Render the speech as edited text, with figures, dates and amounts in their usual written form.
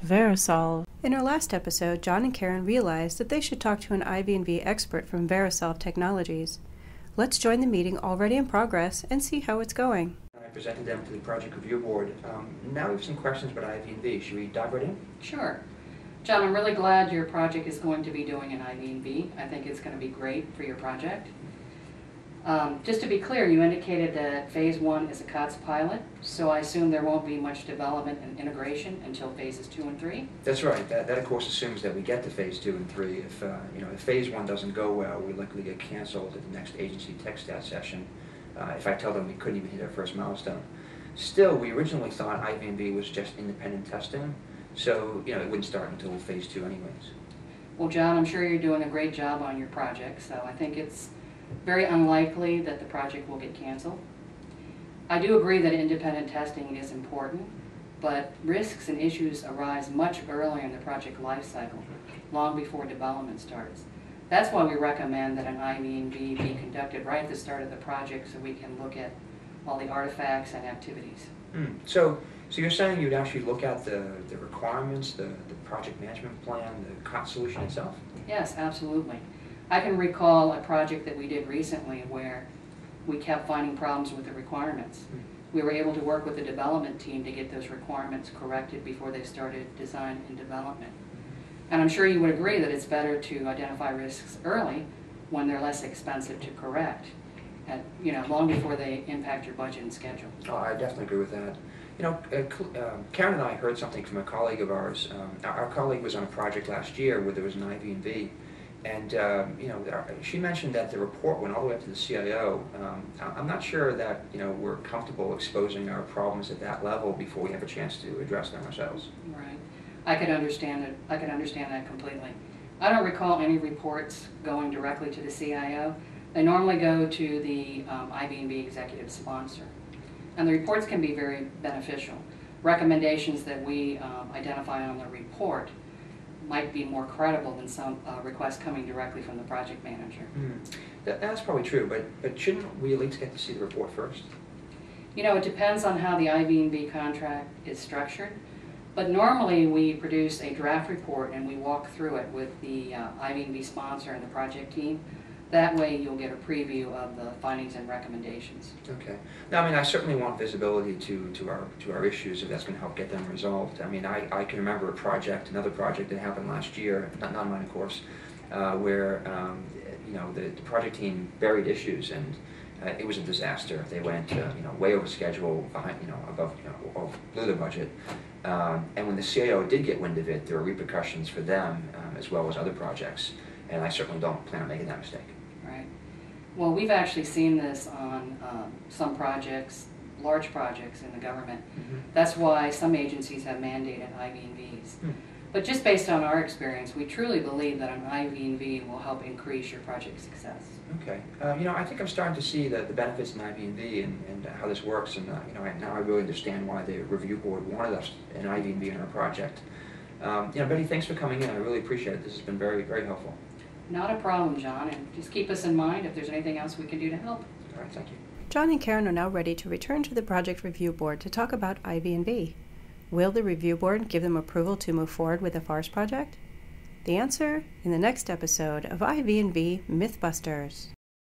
VeriSolv. In our last episode, John and Karen realized that they should talk to an IV&V expert from VeriSolv Technologies. Let's join the meeting already in progress and see how it's going. I presented them to the project review board. Now we have some questions about IV&V. Should we dive right in? Sure. John, I'm really glad your project is going to be doing an IV&V. I think it's going to be great for your project. Just to be clear, you indicated that Phase 1 is a COTS pilot, so I assume there won't be much development and integration until Phases 2 and 3? That's right. That of course assumes that we get to Phase 2 and 3. If Phase 1 doesn't go well, we likely get canceled at the next agency tech stat session if I tell them we couldn't even hit our first milestone. Still, we originally thought IV&V was just independent testing, so it wouldn't start until Phase 2 anyways. Well, John, I'm sure you're doing a great job on your project, so I think it's very unlikely that the project will get canceled. I do agree that independent testing is important, but risks and issues arise much earlier in the project life cycle, long before development starts. That's why we recommend that an IV&V be conducted right at the start of the project so we can look at all the artifacts and activities. So you're saying you'd actually look at the requirements, the project management plan, the COTS solution itself? Yes, absolutely. I can recall a project that we did recently where we kept finding problems with the requirements. We were able to work with the development team to get those requirements corrected before they started design and development. And I'm sure you would agree that it's better to identify risks early when they're less expensive to correct, long before they impact your budget and schedule. Oh, I definitely agree with that. Karen and I heard something from a colleague of ours. Our colleague was on a project last year where there was an IV&V. And she mentioned that the report went all the way up to the CIO. I'm not sure that we're comfortable exposing our problems at that level before we have a chance to address them ourselves. Right. I could understand it. I could understand that completely. I don't recall any reports going directly to the CIO. They normally go to the IV&V executive sponsor, and the reports can be very beneficial. Recommendations that we identify on the report might be more credible than some requests coming directly from the project manager. That's probably true, but shouldn't we at least get to see the report first? It depends on how the IV&V contract is structured, but normally we produce a draft report and we walk through it with the IV&V sponsor and the project team. That way you'll get a preview of the findings and recommendations. Okay. Now, I certainly want visibility to our issues if that's going to help get them resolved. I can remember another project that happened last year, not mine of course, where the project team buried issues and it was a disaster. They went way over schedule, blew the budget. And when the CIO did get wind of it, there were repercussions for them as well as other projects. And I certainly don't plan on making that mistake. Right. Well, we've actually seen this on some projects, large projects in the government. That's why some agencies have mandated IV&Vs. But just based on our experience, we truly believe that an IV&V will help increase your project success. Okay. I think I'm starting to see the benefits in IV&V and how this works, and now I really understand why the review board wanted us an IV&V in our project. Betty, thanks for coming in. I really appreciate it. This has been very, very helpful. Not a problem, John, and just keep us in mind if there's anything else we can do to help. All right, thank you. John and Karen are now ready to return to the project review board to talk about IV&V. Will the review board give them approval to move forward with the FARS project? The answer in the next episode of IV&V Mythbusters.